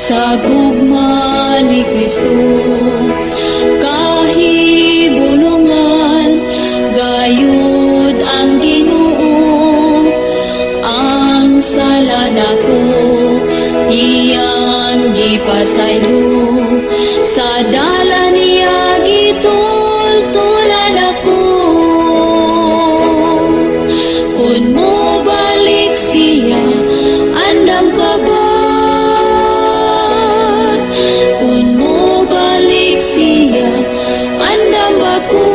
sa gugma ni Kristo. Kahibulungan gayud ang Ginoo, ang sala nako iyang gipasaylo, sa dala niya gitultulan ako. Kun mo balik siya, andam ka ba? Kun mo balik siya, andam ba ko?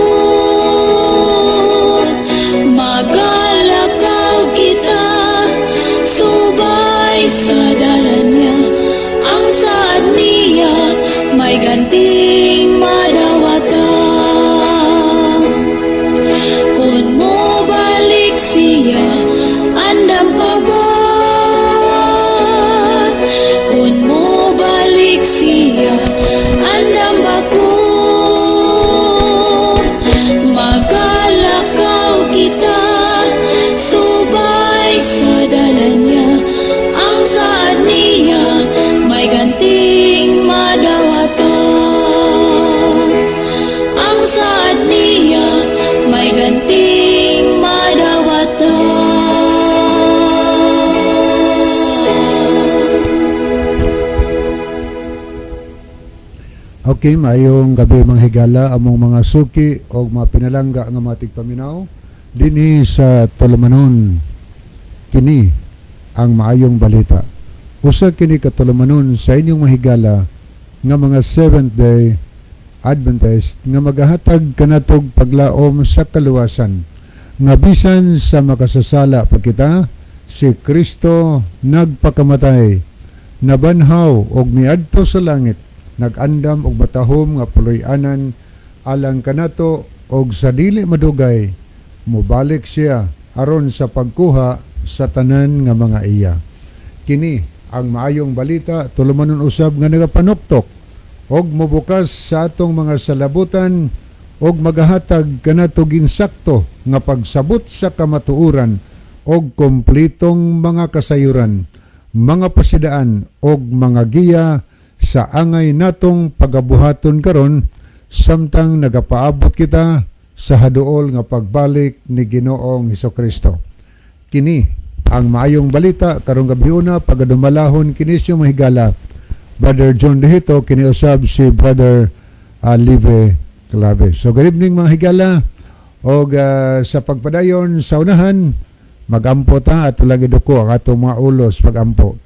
Magalakaw kita, subay sa dala niya, ang saad niya may ganting madawata. Kun mo balik siya, andam ka ba? Kun mo balik siya, andam ba ko? Magalakaw kita, subay sa dala niya, ang saad niya may ganting madawata. Ang saad niya may ganting madawata. Okay, maayong gabi mga higala, among mga suki o mga pinalangga nga mga tigpaminaw dinhi sa tulumanon. Kini ang maayong balita. Usa kini katulumanon sa inyong mga higala nga mga Seventh Day Adventist nga magahatag kanatog paglaom sa kaluwasan, nga bisan sa makasasala pa kita, si Kristo nagpakamatay, nabanhaw og miadto sa langit, nagandam og matahom nga puloy-anan alang kanato, og sa dili madugay mobalik siya aron sa pagkuha sa tanan nga mga iya. Kini ang maayong balita, tulumanon usab nga nagapanuktok og mobukas sa atong mga salabutan og magahatag kanato ginsakto nga pagsabot sa kamatuoran og kompletong mga kasayuran, mga pasidaan og mga giya sa angay natong pagabuhaton karon, samtang nagapaabot kita sa haduol nga pagbalik ni Ginoong Hesukristo. Kini ang maayong balita karong gabiuna, pagadumalahon kini siya mahigala Brother John Dehito, kini usab si Brother Live Clave. So good evening mga higala, og sa pagpadayon sa unahan magampo ta at lagi duko ang atong mga ulos pagampo.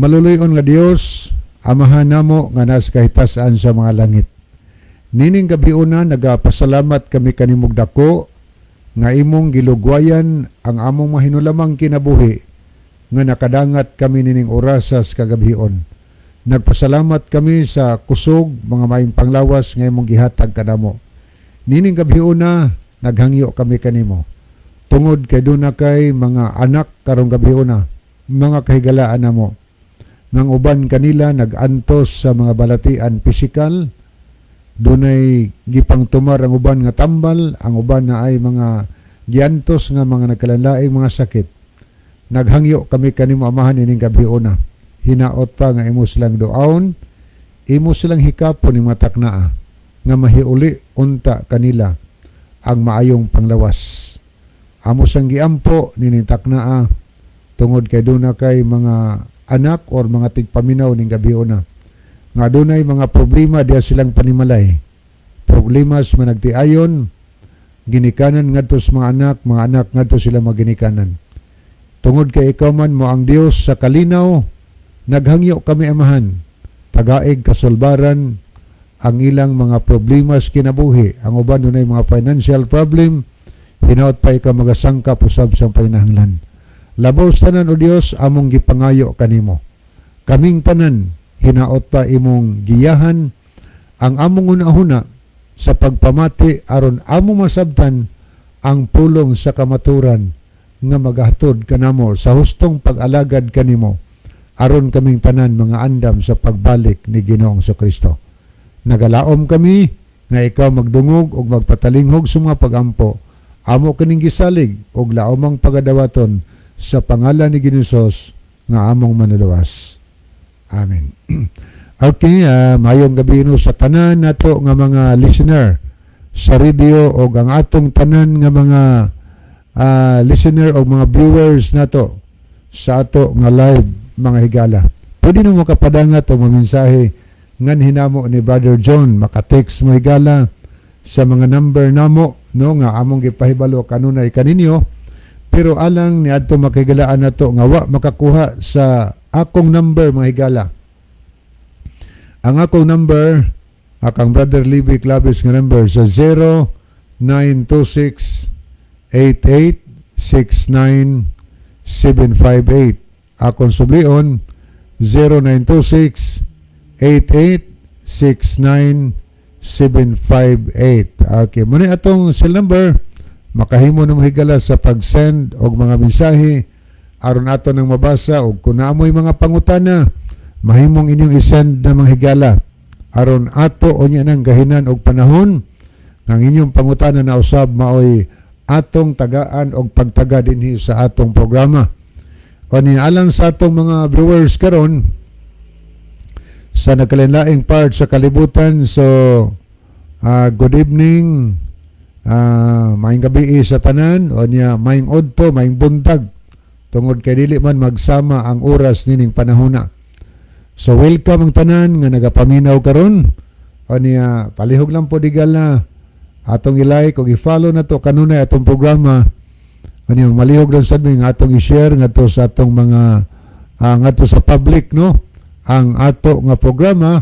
Maluluyon nga Dios, Amahan namo nga nas kahitasan sa mga langit. Nining gabiuna nagapasalamat kami kanimog dako nga imong gilugwayan ang among mahinulamang kinabuhi nga nakadangat kami nining orasas kagabion. Nagpasalamat kami sa kusog mga maayong panglawas nga imong gihatag kanamo. Nining gabiuna naghangyo kami kanimo. Tungod kay duna kay mga anak karong gabiuna, mga kahigalaan namo. Nang uban kanila nagantos sa mga balatian pisikal, dunay gipangtumar ang uban nga tambal, ang uban na ay mga giantos nga mga nagkalanlaing mga sakit. Naghangyo kami kanimo amahan ining gabiuna. Hinaot pa nga imo silang duaon, imo silang hikapon ni mga taknaa nga mahiuli unta kanila ang maayong panglawas. Amo sang giampo nining taknaa tungod kay duna kay mga anak or mga tigpaminaw ning gabiuna nga dunay mga problema diya silang panimalay, problemas managtiayon, ginikanan ngadto sa mga anak ngadto sila maginikanan. Tungod kay ikaw man mo ang Dios sa kalinaw, naghangyo kami amahan, tagaig kasulbaran ang ilang mga problemas kinabuhi. Ang uban dunay mga financial problem, hinaot pa ikaw magasangkap usab sa panginahanglan. Labaw tanan o Dios among gipangayo kanimo. Kaming tanan hinaot pa imong giyahan ang among una-una sa pagpamati aron among masabtan ang pulong sa kamaturan nga maghatod kanamo sa hustong pag-alagad kanimo aron kaming tanan mga andam sa pagbalik ni Ginoong Kristo. Nagalaom kami nga ikaw magdungog og magpatalinghog sa mga pagampo. Amo kining gisalig og laomang pagadawaton sa pangalan ni Ginoong nga among manuluwas. Amen. Okay, mayong gabi no sa tanan nato nga mga listener sa radio o ang atong tanan nga mga listener o mga viewers nato sa ato nga live mga higala. Pwede nyo makapadangat o maminsahe ngan hinamo ni Brother John, maka-text mo higala sa mga number namo no nga among gipahibalo kanunay kaninyo, pero alang ni adto makahigalaan nato nga wa makakuha sa akong number mga higala. Ang akong number, akang Brother Libby Clavis nga number sa 0926-8869-758. Akong sublion 0926-8869-758. Okay, muna atong cell number, makahimo na mahigala sa pag-send og mga mensahe aron ato nang mabasa og kung naamoy mga pangutana mahimong inyong isend na mga higala aron ato unya nang gahinan og panahon ng inyong pangutana na usab maoy atong tagaan og pagtaga dinhi sa atong programa. O alang sa atong mga viewers karon sa nagkalain-laing part sa kalibutan, so good evening, maayong gabi sa tanan, o niya maayong odto, maayong buntag tungod kay dili man magsama ang oras nining panahona. So welcome ang tanan nga nagapaminaw karon. O niya palihog lang po digala atong i-like ug i-follow nato kanunay atong programa. O niya malihog lang sad nga atong i-share ngadto sa atong mga ngadto sa public no ang ato nga programa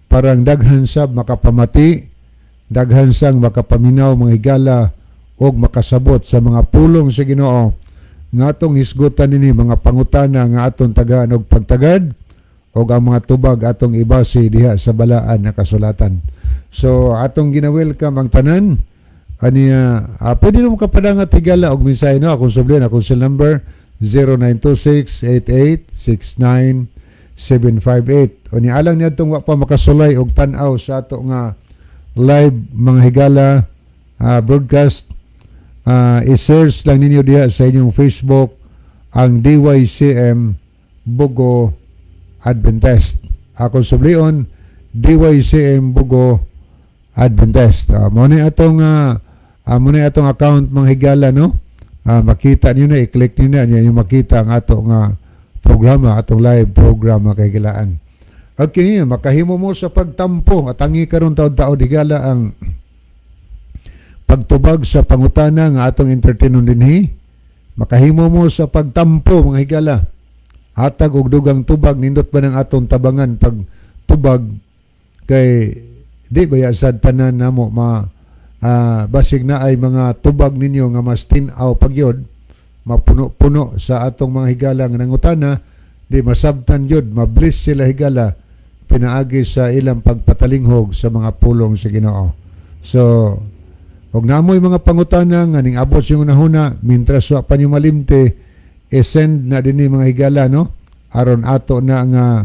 para ang daghan sab makapamati, daghan sang makapaminaw mga higala og makasabot sa mga pulong sa Ginoo nga atong hisgutan nini mga pangutana nga atong tagaan og pagtagad o ang mga tubag atong ibase diha sa balaan na kasulatan. So atong gina-welcome ang tanan aniya pwede mo kapadangat tigala og mensahe no akong sublian akong cell number 0926-8869-758. O ni alang niya itong wa pa makasulay og tan-aw sa ato nga live mga higala broadcast, i-search lang ninyo diha sa inyong Facebook ang DYCM Bugo Adventist. Akong sublion DYCM Bugo Adventist. Muna atong account mga higala no. Makita niyo na, i-click niyo na yung makita ang ato nga programa, atong live programa kay higalaan. Okay, makahimo mo sa pagtampo at tangi karon taud-taud higala ang pagtubag sa pangutana nga atong entertainon dinhi. Makahimo mo sa pagtampo mga higala. Hatag og dugang tubag nindot ba ng atong tabangan pag tubag kay di baya sad tanan namo basig na ay mga tubag ninyo nga mas tin-aw pagyod mapuno-puno sa atong mga higala nga nangutana di masabtan yod mablis sila higala pinaagi sa ilang pagpatalinghog sa mga pulong sa Ginoo. So og namoy mga pangutana nga ning abot yung nahuna mintras wa pa nyo malimte send na dinhi mga higala no aron ato na nga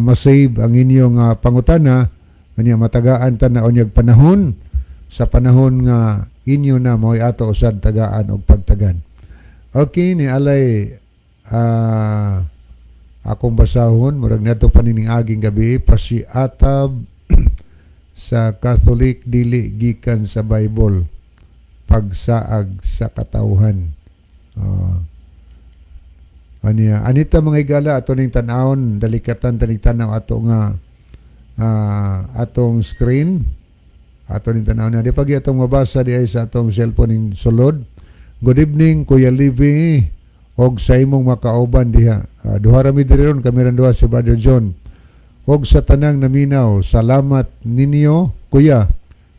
masave ang inyong pangutana kanya matagaan ta na onyag panahon sa panahon nga inyo na mo'y ato usad tagaan og pagtagan. Okay, ni alay akong basahon murag nato panining aging gabi pasiatab sa Catholic dili gikan sa Bible pagsaag sa katawhan. Anita mga higala ato ning tan-awon dalikatan tanig tanaw ato nga atong screen ato ning tanaw na di pagi atong mabasa di ay sa atong cellphone ning sulod. Good evening Kuya Livy og sa imong makauban diha. Duha ra mi diri ron kami ran duha si Brother John og sa tanang naminaw. Salamat ninyo Kuya,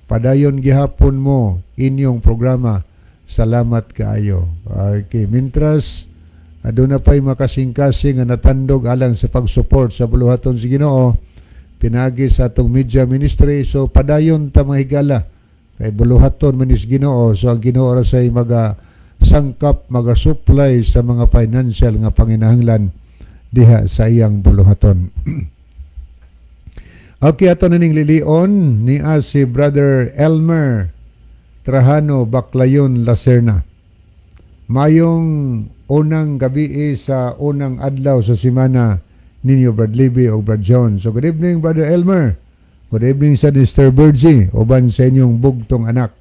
padayon gihapon mo inyong programa. Salamat kaayo. Okay, mintras aduna pay makasing-kasing nga natandog alang sa pag-support sa buluhaton sa Ginoo pinagi sa atong media ministry. So padayon ta mga higala kay buluhaton man is Ginoo. So ang Ginoo ra say sangkap maga-supply sa mga financial nga panginahanglan diha sa iyang buluhaton. Okay, ato na ning lilion ni si Brother Elmer Trajano Baclayon Lacerna. Mayong unang gabi sa unang adlaw sa semana ninyo Brad Libby o Brad John. So good evening Brother Elmer. Good evening sa Mr. Bergie, uban sa inyong bugtong anak.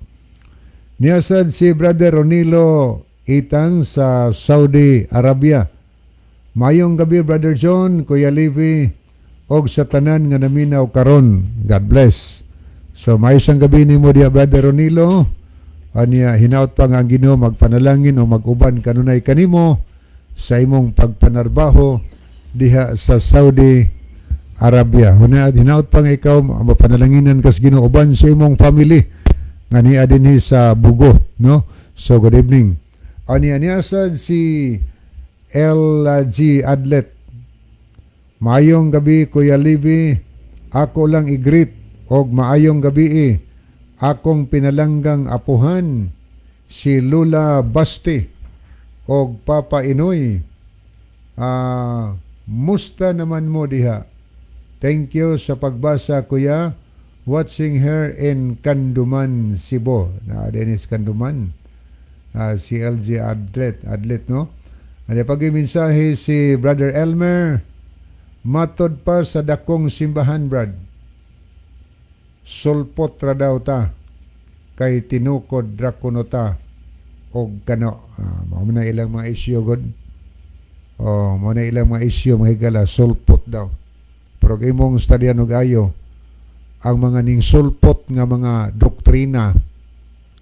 Niyasad si Brother Ronilo Itang sa Saudi Arabia. Mayong gabi Brother John, Kuya Livy, og sa tanan nga naminaw karon. God bless. So mayos ang gabi ni mo diya Brother Ronilo. Aniya hinaut pa nga ang Ginoo magpanalangin o maguban kanunay kanimo sa imong pagpanarbaho diha sa Saudi Arabia. Hinaut pa nga ikaw mapanalanginan kas Ginoo uban sa imong family nga niya dinhi sa Bugo, no? So good evening. Aniya sad si LG Adlet. Maayong gabi Kuya Livy, ako lang i-greet og maayong gabi akong pinalanggang apuhan si Lula Basti og Papa Inoy. Musta naman mo diha? Thank you sa pagbasa Kuya. Watching her in Kanduman, Cebu. Dennis Kanduman. Si LG Adlet, no? Ano pag-iminsahe si Brother Elmer, matod pa sa dakong simbahan, Brad. Sulpot ra daw ta, kay tinukod drakono ta, og kano. Mao na ilang mga isyu, God. Mao na ilang mga isyu, mahigala, sulpot daw. Pero imong stadyan og ayo, ang mga ning sulpot nga mga doktrina,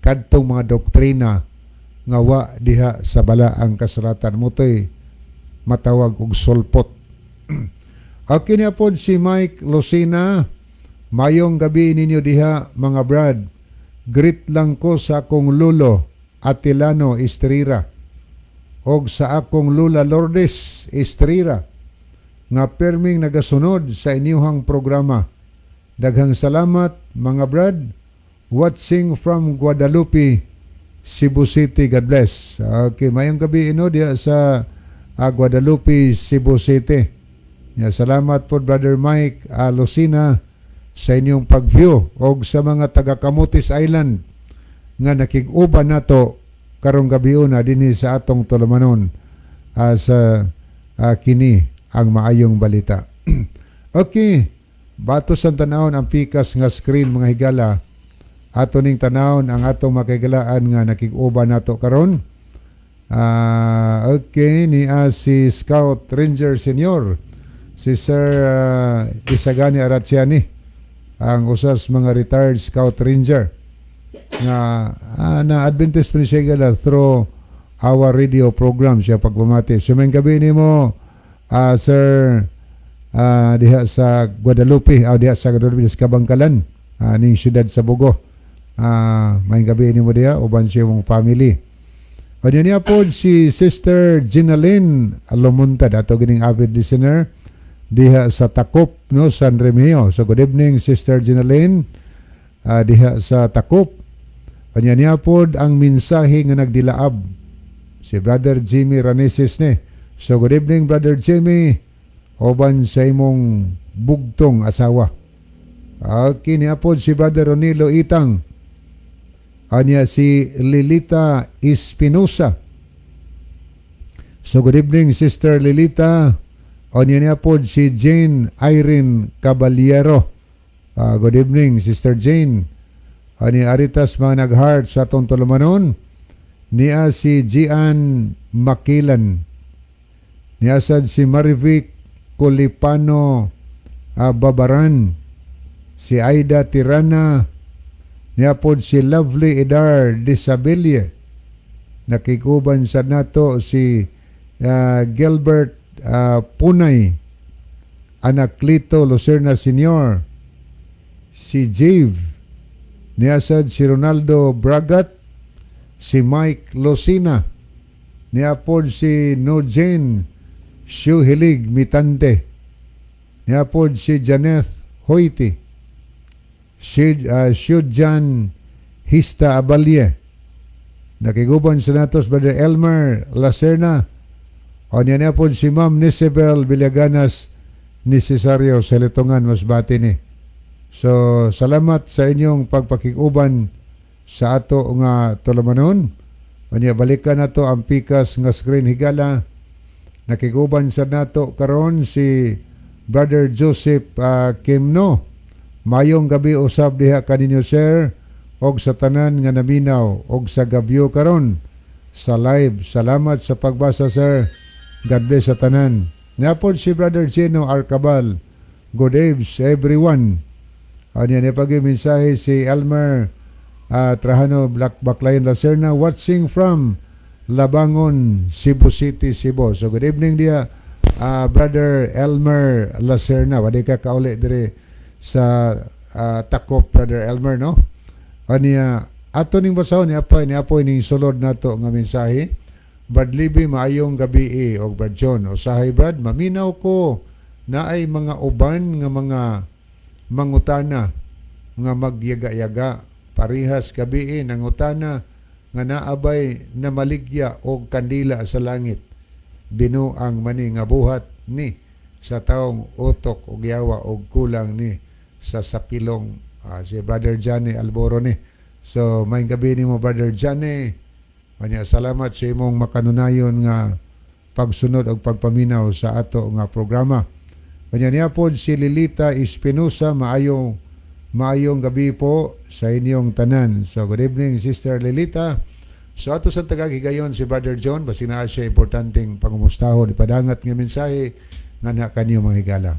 kadtong mga doktrina, nga wa diha sa balaang kasulatan mo to'y matawag og sulpot. Okay na po si Mike Lucina. Mayong gabi ninyo diha mga brad. Greet lang ko sa akong lulo Atilano Estrira og sa akong lula Lourdes Estrira nga perming nagasunod sa inyong programa. Daghang salamat mga brad. Watching from Guadalupe, Cebu City. God bless. Okay, mayong gabi diya sa Guadalupe, Cebu City. Salamat po Brother Mike Lucina sa inyong pag-view o sa mga taga Camotes Island nga nakig-uban nato karong gabi na dinhi sa atong tulumanon sa kini ang maayong balita. Okay, bato sa tanawon ang pikas nga screen mga higala. Ato ning tanawon ang atong makaigalaan nga nakig-uban nato karon. Okay, ni si Scout Ranger Senior, si Sir Isagani Aratsiani, ang usas mga retired Scout Ranger na Adventist Pinsigala through our radio program siya pagpamati. So may gabi ni mo Sir diha sa Guadalupe, diha sa Guadalupe sa Kabangkalan, ning siyudad sa Bugo. May gabi ni mo diha uban siya mong family. O niya po si Sister Ginaline Alomuntad, ato gining avid listener diha sa Takop, no, San Remigio. So good evening Sister Ginaline diha sa Takop. O niya po ang mensahe nga nagdilaab si Brother Jimmy Raneses ni. So good evening Brother Jimmy, uban sa imong bugtong asawa. Okay, niya po si Brother Ronilo Itang. Anya si Lilita Espinosa. So good evening Sister Lilita. Anya niya po si Jane Irene Caballero. Good evening Sister Jane. Anya aritas mga nag-heart sa atong tulumanon. Niya si Gian Makilan. Niya sad si Marivic Colipano Babaran. Si Aida Tirana. Niya po si Lovely Edar Disabilia. Nakikuban sa nato si Gilbert Punay, Anaklito Lucerna Senior, si Jave, niya si Ronaldo Bragat, si Mike Lucina, niya po si Nojane Shuhilig Mitante, niya po si Janeth Hoyti, Shudjan Hista Abalye. Nakiguban sa natos Brother Elmer Lacerna. O niya po si Ma'am Nisabel Villaganas ni Cesario Selitongan Masbati ni. So salamat sa inyong pagpakiguban sa ato nga tulumanon. O niya balikan nato ang pikas nga screen higala. Nakiguban sa nato karon si Brother Joseph Kimno. Mayong gabi usab diha kaninyo sir og sa tanan nga naminaw og sa gabyo karon sa live. Salamat sa pagbasa sir. God bless sa tanan. Napod si Brother Gino Arcabal. Good eves everyone. Ano yan pag-mensahe si Elmer Trajano Baclayan Lacerna watching from Labangon, Cebu City, Cebu. So good evening dia Brother Elmer Lacerna. Wadi ka kauli dire sa Takop, Brother Elmer, no? Aniya ato ning basahon ni apoy ning sulod nato nga mensahe. Brad Libby, maayong gabi og Brad John. Usahay Brad, maminaw ko na ay mga uban nga mga mangutana nga magyaga-yaga parihas gabi nangutana nga naabay na maligya og kandila sa langit binuang mani nga buhat ni sa taong utok og yawa og kulang ni sa sapilong si Brother Johnny Alboro ni. So may gabi ni mo Brother Johnny. Kanya salamat sa imong makanunayon nga pagsunod og pagpaminaw sa ato nga programa. Kanya niya po si Lilita Espinosa, maayong gabi po sa inyong tanan. So good evening Sister Lilita. So ato sa tagagigayon si Brother John, basi naa siya importanteng pangumustahon, ipadangat nga mensahe nga na kanyo mga higala.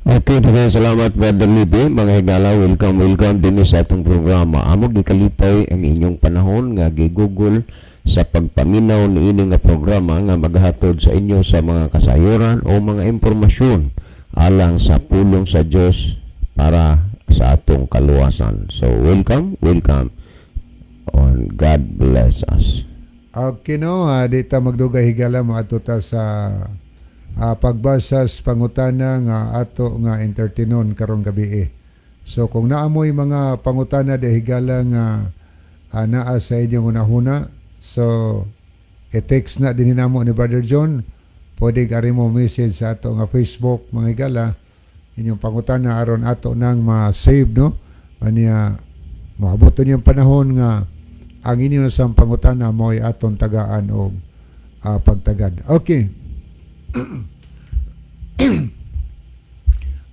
Okay, daghang salamat Brother Libby. Mga higala, welcome din sa atong programa. Amo gikalipay ang inyong panahon nga gigugol sa pagpaminaw ni ini nga programa nga maghatod sa inyo sa mga kasayuran o mga impormasyon alang sa pulong sa Dios para sa atong kaluwasan. So welcome and God bless us. Okay no, di ta magdugay higala mga ta sa pagbasa sa pangutana nga ato nga entertainon karong gabi. So kung naamoy mga pangutana de higala nga naa sa inyong unahuna, so i-text na din namo ni Brother John. Pwede kari mo message sa ato nga Facebook mga higala inyong pangutana aron ato nang ma-save no. Aniya maabot niyang panahon nga ang inyong sa pangutana mo'y aton tagaan o pagtagad. Okay.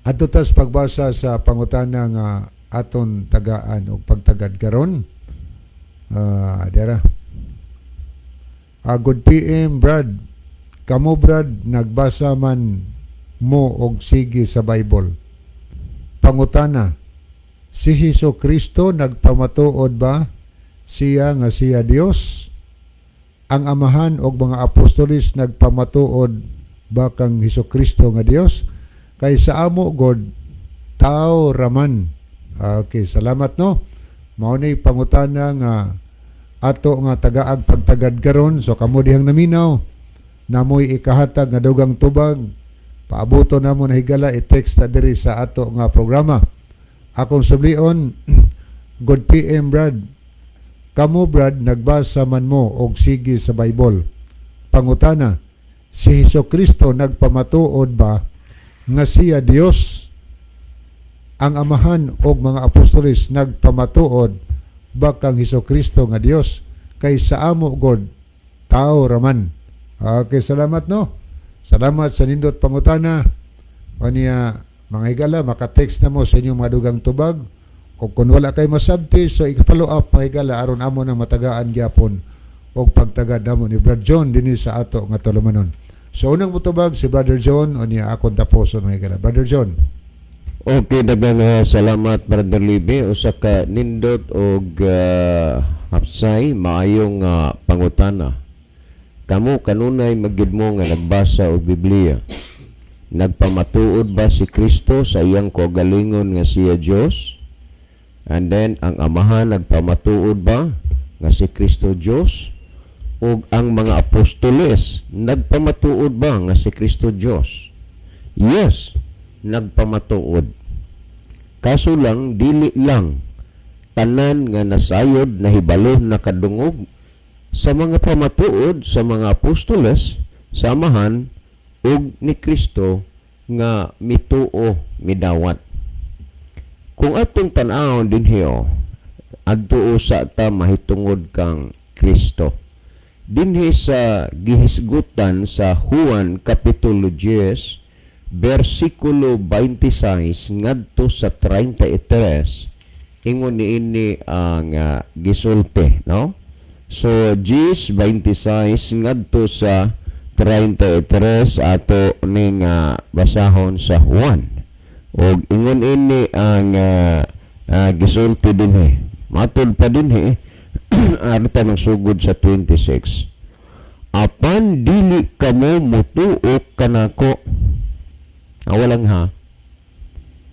Ato tas pagbasa sa pangutana nga aton tagaan o pagtagad karon. Dera. Good PM Brad. Kamo Brad nagbasa man mo og sige sa Bible. Pangutana. Si Hesukristo nagpamatuod ba siya nga siya Dios? Ang amahan og mga apostolis nagpamatuod ba kang Hesukristo nga Dios? Kay sa amo God tao raman. Okay, salamat no. Mao ni pangutana nga ato nga tagaag pagtagad karon. So kamo dihang naminaw namoy ikahatag nga dugang tubag, paaboto namo na higala i-text ta diri sa ato nga programa. Akong sublion, good PM Brad. Kamo Brad nagbasa man mo og sige sa Bible. Pangutana, si Hesukristo nagpamatuod ba nga siya Dios? Ang amahan og mga apostolis nagpamatuod ba kang Hesukristo nga Dios? Kay sa amo God tao raman. Okay, salamat no. Salamat sa nindot pangutana. O niya mga higala, maka-text na mo sa inyong mga dugang tubag. O kung wala kay masabti, so i-follow up mga higala aron amo ng matagaan gyapon o pagtagad namo ni Brother John dinhi sa ato nga tulumanon. So unang mutubag si Brother John o niya akong taposon mga higala. Brother John. Okay, daghang salamat Brother Libby. Usa ka nindot og hapsay maayong pangutana. Kamo kanunay magid mo nga nagbasa og Biblia. Nagpamatuod ba si Kristo sa iyang kaugalingon nga siya Dios? And then ang amahan nagpamatuod ba nga si Kristo Dios? Ug ang mga apostoles nagpamatuod ba nga si Kristo Dios? Yes, nagpamatuod. Kaso lang dili lang tanan nga nasayod na hibalo na kadungog sa mga pamatuod sa mga apostoles samahan ug ni Kristo nga mituo midawat. Kung atong tan-aw dinhi adto sa ta mahitungod kang Kristo. Dinhi sa gihisgutan sa Juan kapitulo 10 versikulo 26 ngadto sa 33 ingon niini ang gisulti, no? So Gs 26 ngadto sa 33 ato ning basahon sa Juan. Og ingon ini ang gisulti dinhi. Matod pa dinhi arita ng sugod sa 26. Apan dili kamo mutuo kanako. Awalang ha.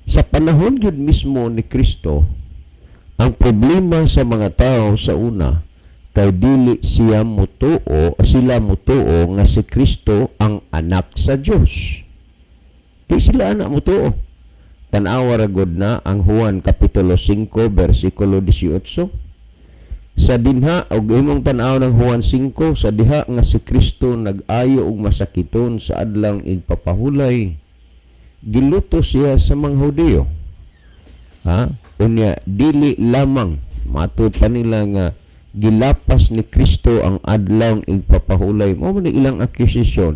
Sa panahon yun mismo ni Kristo, ang problema sa mga tao sa una kay dili sila mutuo nga si Kristo ang anak sa Dios. Di sila anak mutuo. Tan-awa ra gud na ang Juan kapitulo 5 bersikulo 18. Sa dinha og imong tan-aw ng Juan 5 sa diha nga si Kristo nag-ayo og masakiton sa adlang igpapahulay. Giluto siya sa mga Hudiyo. Unya dili lamang matud pa nila nga gilapas ni Kristo ang adlaw igpapahulay. Mao man ilang accusation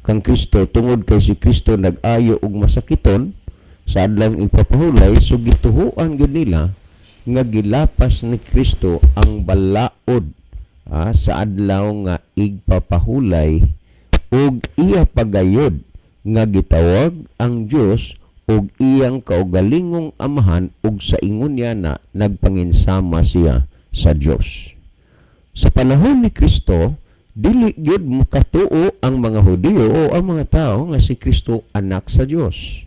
kang Kristo tungod kay si Kristo nag-ayo og masakiton sa adlaw igpapahulay, so gituhuan gid nila nga gilapas ni Kristo ang balaod sa adlaw nga igpapahulay ug iya pagayod nga gitawag ang Dios ug iyang kaugalingong amahan ug sa ingon niya na nagpanginsama siya sa Dios. Sa panahon ni Kristo, dili gyud makatuo ang mga Hudiyo o ang mga tao nga si Kristo anak sa Dios.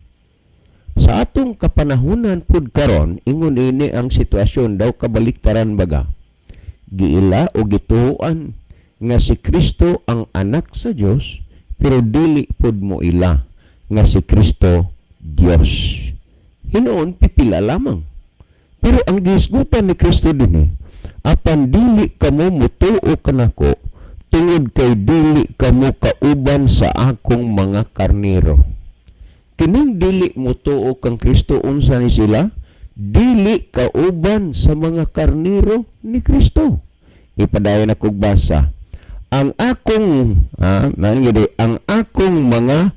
Sa atong kapanahunan pud karon, ingon ini ang sitwasyon daw kabaliktaran baga. Giila o gituoan nga si Kristo ang anak sa Dios, pero dili pud mo ila nga si Kristo Dios. Hinoon pipila lamang. Pero ang gisgutan ni Kristo dinhi, apan dili kamo mutuo kanako tungod kay dili kamo kauban sa akong mga karnero. Kining dili mutuo kang Kristo, unsa ni sila? Dili kauban sa mga karnero ni Kristo. Ipadayon ako basa. Ang akong ang akong mga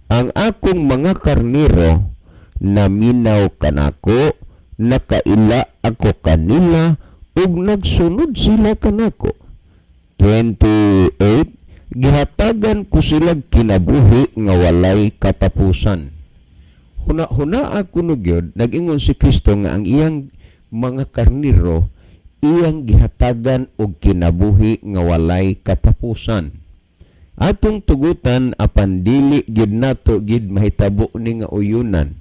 ang akong mga karnero naminaw kanako, nakaila ako kanila ug nagsunod sila kanako. 28. Gihatagan ko sila kinabuhi nga walay katapusan. Huna ako nugyod, nag-ingon si Kristo nga ang iyang mga karniro, iyang gihatagan og kinabuhi nga walay katapusan. Atong tugutan apan dili gid nato gid mahitabo ni nga uyunan.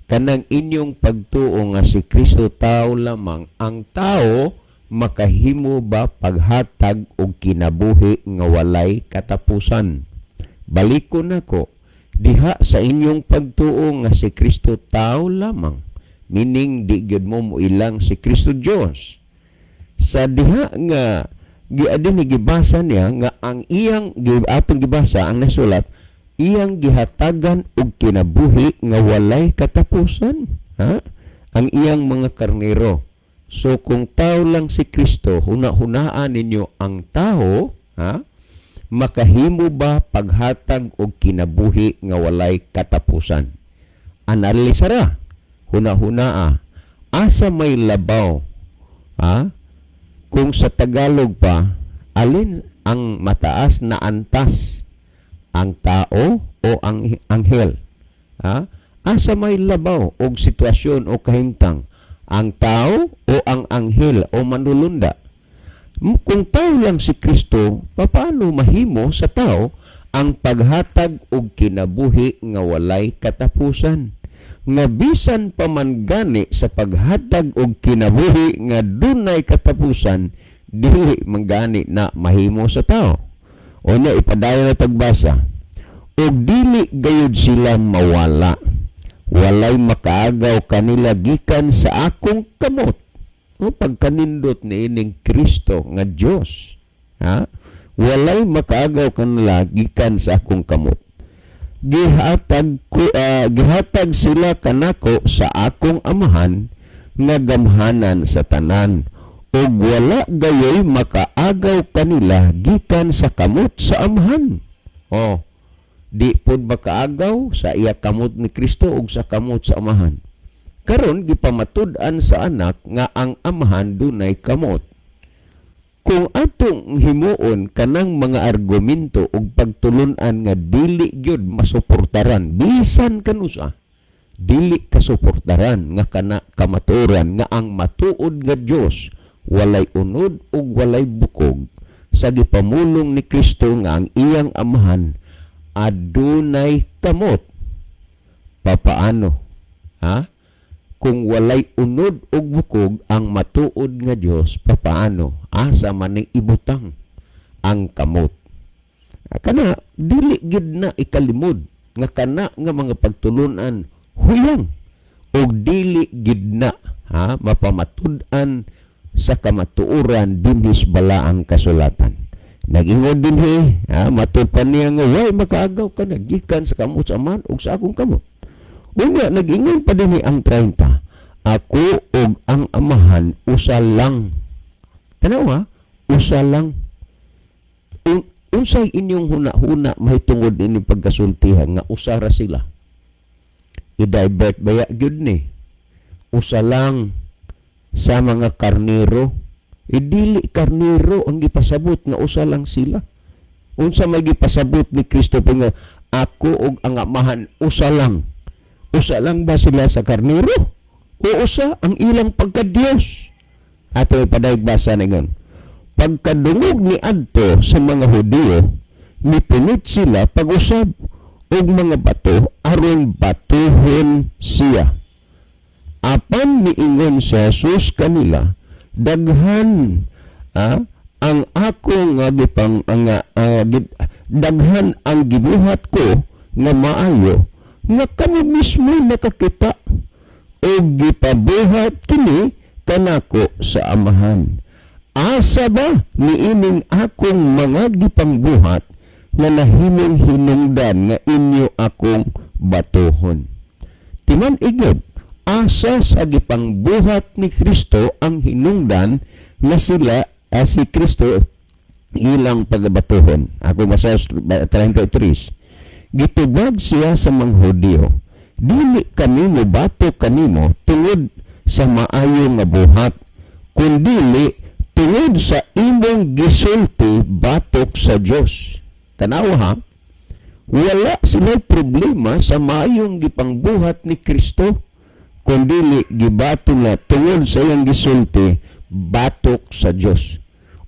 Kanang inyong pagtuo nga si Kristo tao lamang, ang tao makahimo ba paghatag og kinabuhi nga walay katapusan? Balikon nako, diha sa inyong pagtuo nga si Kristo tao lamang, meaning di gyud mo ilang si Kristo Dios. Sa diha nga giadin gibasa niya nga ang iyang atong gibasa ang nasulat, iyang gihatagan og kinabuhi nga walay katapusan, ang iyang mga karnero. So kung tao lang si Kristo, hunahunaan ninyo ang tao, makahimo ba paghatag og kinabuhi nga walay katapusan? Analisara, hunahunaa, asa may labaw, kung sa Tagalog pa, alin ang mataas na antas, ang tao o ang anghel? Asa may labaw og sitwasyon o kahimtang, ang tao o ang anghel o manulunda? Kung tao lang si Kristo, paano mahimo sa tao ang paghatag og kinabuhi nga walay katapusan? Nga bisan pa man gani sa paghatag og kinabuhi nga dunay katapusan, dili man gani na mahimo sa tao. Unya ipadayon na tagbasa, og dili gayud sila mawala, walay makaagaw kanila gikan sa akong kamot. Pagkanindot ni ining Kristo nga Dios, walay makaagaw kanila gikan sa akong kamot. Gihatag sila kanako sa akong amahan nga gamhanan sa tanan, ug wala gayoy makaagaw kanila gikan sa kamot sa amahan. Di pod makaagaw sa iya kamot ni Kristo ug sa kamot sa amahan. Karon gipamatud-an sa anak nga ang amahan dunay kamot. Kung atong himuon kanang mga argumento ug pagtulunan nga dili gyud masuportaran bisan kanusa, dili kasuportaran nga kana kamatuoran nga ang matuod nga Dios walay unod ug walay bukog sa gipamulong ni Kristo nga ang iyang amahan adunay kamot. Papaano? Kung walay unod ug bukog ang matuod nga Dios, papaano? Asa man ning ibutang ang kamot? Kana dili gid na ikalimod nga kana nga mga pagtulunan huyang ug dili gid na mapamatud-an sa kamatuoran dinhis bala ang kasulatan. Nag-ingod dinhi, matud pa niya nga way makaagaw ka nagikan sa kamot sa amahan ug sa akong kamot. Unya nag-ingon pa dinhi ang 30. Ako ug ang amahan usa lang. Tanaw usa lang. Unsay inyong huna-huna mahitungod ini pagkasultihan nga usa ra sila. I-divert baya gyud ni. Usa lang sa mga karnero. Dili karnero ang gipasabot nga usa lang sila. Unsa may gipasabot ni Kristo nga ako ug ang amahan usa lang. Usa lang ba sila sa karnero? O usa ang ilang pagka-Dios? Ato padayogbasa na yun. Pagkadungog ni adto sa mga Hudiyo, mipunit sila pag-usab og mga bato aron batuhon siya. Apan miingon si Jesus kanila, daghan ang ako nga daghan ang gibuhat ko nga maayo nga kami mismo nakakita o gipabuhat kini kanako sa amahan. Asa ba niining akong mga gipangbuhat nga nahimong hinungdan nga inyo akong batuhon? Timan igod, asa sa gipangbuhat ni Kristo ang hinungdan nga sila si Kristo ilang pagbatuhon. Ako basa 33. Gitubag siya sa mga Hudiyo, dili kami mobato kanimo tungod sa maayo nga buhat, kundili tungod sa imong gisulti batok sa Dios. Tanaw wala sila problema sa maayong gipangbuhat ni Kristo, kundili gibato na tungod sa iyang gisulti batok sa Dios.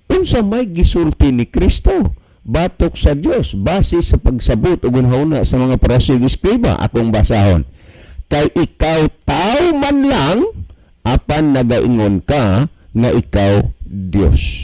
Unsa may gisulti ni Kristo batok sa Dios base sa pagsabot ug gunhauna sa mga parasyo eskriba akong basahon. Kay ikaw tao man lang apan nagaingon ka nga ikaw Dios.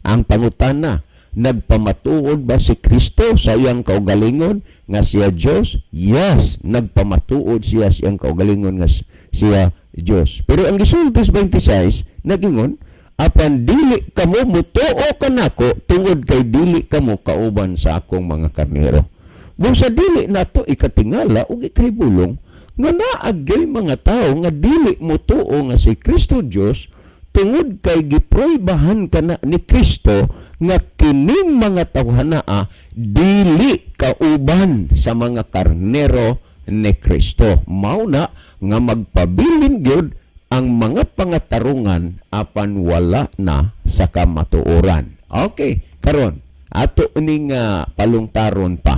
Ang pangutana, nagpamatuod ba si Kristo sa iyang kaugalingon nga siya Dios? Yes, nagpamatuod siya sa iyang kaugalingon nga siya Dios. Pero ang gisulti sa 26 nagingon, apan dili kamo mutuo kanako tungod kay dili kamo kauban sa akong mga karnero. Busa dili nato ikatingala ug ikahibulong nga naagay mga tao nga dili mutuo nga si Kristo Dios tungod kay giproybahan kana ni Kristo nga kining mga tawhanaa dili kauban sa mga karnero ni Kristo. Mao na nga magpabilin gyud ang mga pangatarungan apan wala na sa kamatuoran. Okay, karon ato ning palungtaron pa.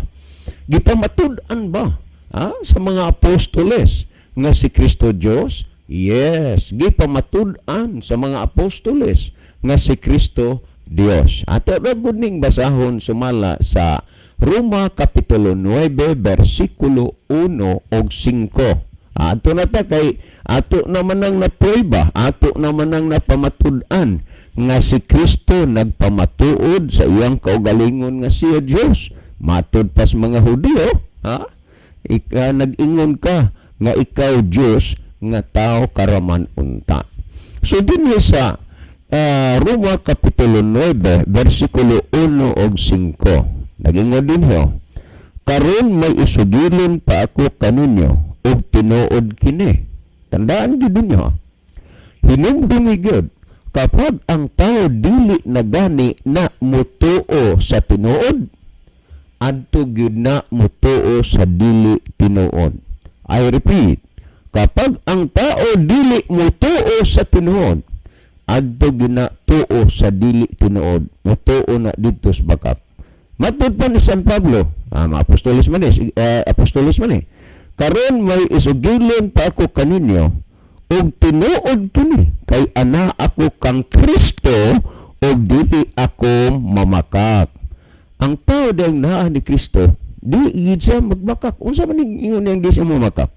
Gipamatud-an ba sa mga apostoles nga si Kristo Dios? Yes, gipamatud-an sa mga apostoles nga si Kristo Dios. Ato ra gud ning basahon sumala sa Roma kapitulo 9 bersikulo 1 ug 5. Ato na ta kay ato naman ang naprueba, ato naman ang napamatud-an nga si Kristo nagpamatuod sa iyang kaugalingon nga siya Dios. Matud pas mga Hudiyo, nag-ingon ka nga ikaw Dios nga tao karaman unta. So dinhi sa Roma kapitulo 9 bersikulo 1 ug 5. Nag-ingon dinhi, karon may isugilin pa ako kaninyo ug tinuod kini. Tandaan gid ninyo, hinumdumi gid kapag ang tao dili na gani na mutuo sa tinuod, adto gyud na mutuo sa dili tinuod. I repeat, kapag ang tao dili mutuo sa tinuod, adto gyud na tuo sa dili tinuod, mutuo na didto sa bakak. Matud pa ni San Pablo, apostolos man eh. Karon may isugilon pa ako kaninyo, og tinuod kini, kay ana ako kang Kristo, og dili ako mamakak. Ang tao dahil naa ni Kristo, di siya magmakak. Unsa man ingon niyang di siya mamakak?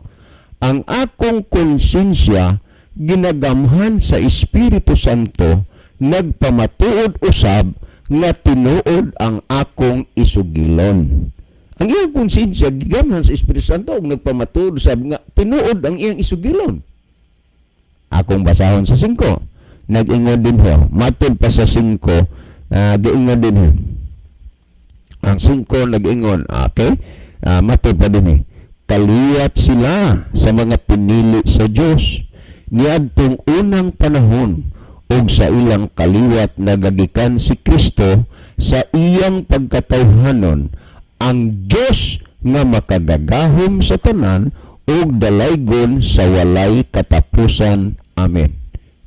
Ang akong konsensya, ginagamhan sa Espiritu Santo, nagpamatuod usab, nga tinuod ang akong isugilon. Ang iyang konsensya, gigamhan sa Espiritu Santo, og nagpamatuod usab, nga tinuod ang iyang isugilon. Akong basahon sa 5. Nag-ingon din ho. Matod pa sa 5, giingon din ho. Ang 5 nag-ingon, okay? Matod pa din eh. Kaliyat sila sa mga pinili sa Diyos. Niadtong unang panahon, ug sa ilang kaliwat nagagikan si Kristo sa iyang pagkatawhanon, ang Diyos nga makagagahom sa tanan ug dalaygon sa walay katapusan. Amen.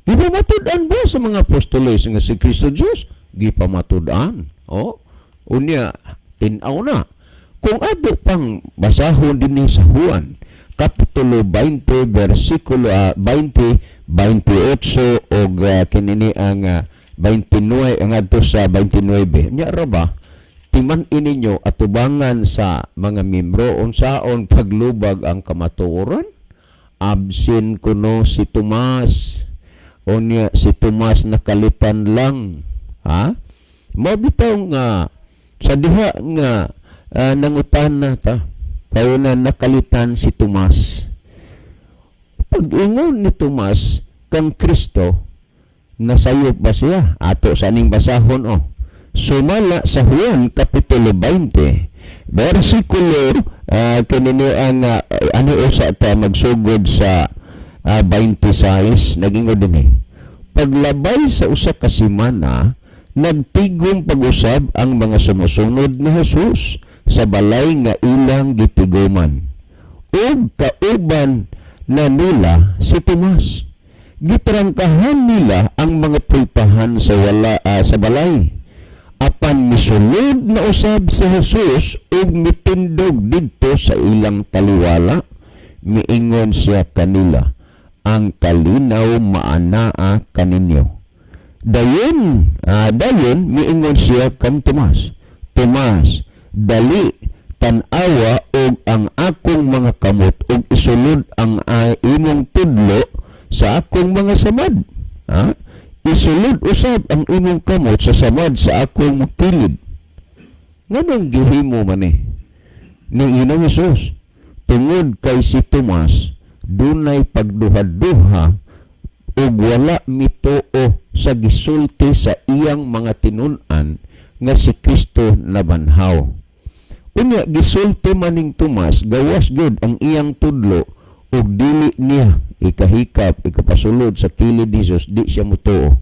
Di pa matudan ba sa mga apostoles nga si Kristo Diyos? Di pa matudan. Unya, tinaw na. Kung ato pang basahon din sa Juan, Kapitulo 20, versikulo 20, 28, o kinini ang 29, ang ato sa 29. Nya ba, timan ininyo atubangan sa mga membro, unsaon paglubag ang kamatuoran? Absin kuno si Tomas, o niya si Tomas nakalitan lang. Mabitaw nga, sa diha nga, nangutan na ta, kayo na nakalitan si Tomas. Pag-ingon ni Tomas kang Kristo, nasayop ba siya? Ato sa aning basahon sumala sa Juan Kapitulo 20, versikulo kanino ang sa ta magsugod sa 26, naging din paglabay sa usa ka semana, nagtigong pag-usab ang mga sumusunod ni Jesus sa balay nga ilang gitigoman. Ug kauban na nila si Tomas. Gitrangkahan nila ang mga pulpahan sa balay. Apan misulod na usab si Jesus ug mitindog didto sa ilang taliwala. Miingon siya kanila, ang kalinaw maanaa kaninyo. Dayon miingon siya kang Tomas, Tomas, dali tan-awa og ang akong mga kamot ug isulod ang imong tudlo sa akong mga samad. Isulod usab ang imong kamot sa samad sa akong kilid. Nganong gihimo man ning Ginoong Hesus? Tungod kay si Tomas dunay pagduha-duha ug wala mituo sa gisulti sa iyang mga tinun-an nga si Kristo nabanhaw. Unya gisulti maning Tomas, gawas gud ang iyang tudlo ug dili niya ikahikap, ikapasulod sa kilid ni Jesus, di siya mutuo.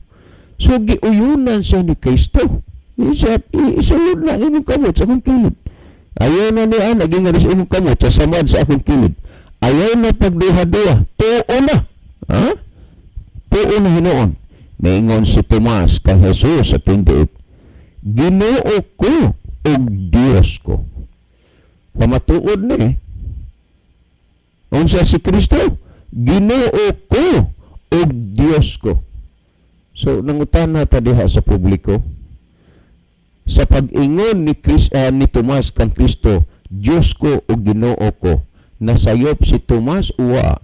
So giuyunan siya ni Kristo. Isulod na imong kamot sa akong kilid. Ayaw na niya, naging nga sa imong kamot sa samad sa akong kilid. Ayaw na pagduha-duha. Tuo na. Tuo na hinoon. Maingon si Tomas kay Jesus sa 28, Ginoo ko o Diyos ko. Pamatuod na unsa si Kristo? Ginoo ko o Diyos ko. So, nangutan na ta diha sa publiko. Sa pag-ingon ni Tomas kang Kristo, Diyos ko o Ginoo ko, nasayop si Tomas uwa.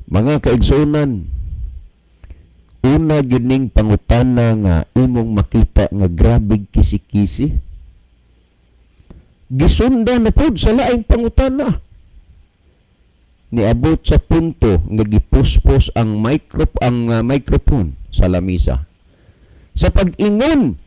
Mga kaigsunan, una gining pangutana nga imong makita nga grabig kisi-kisi. Gisunda na pod sa laing pangutana. Niabot sa punto nga gipuspos ang microphone sa lamisa. Sa pag-ingon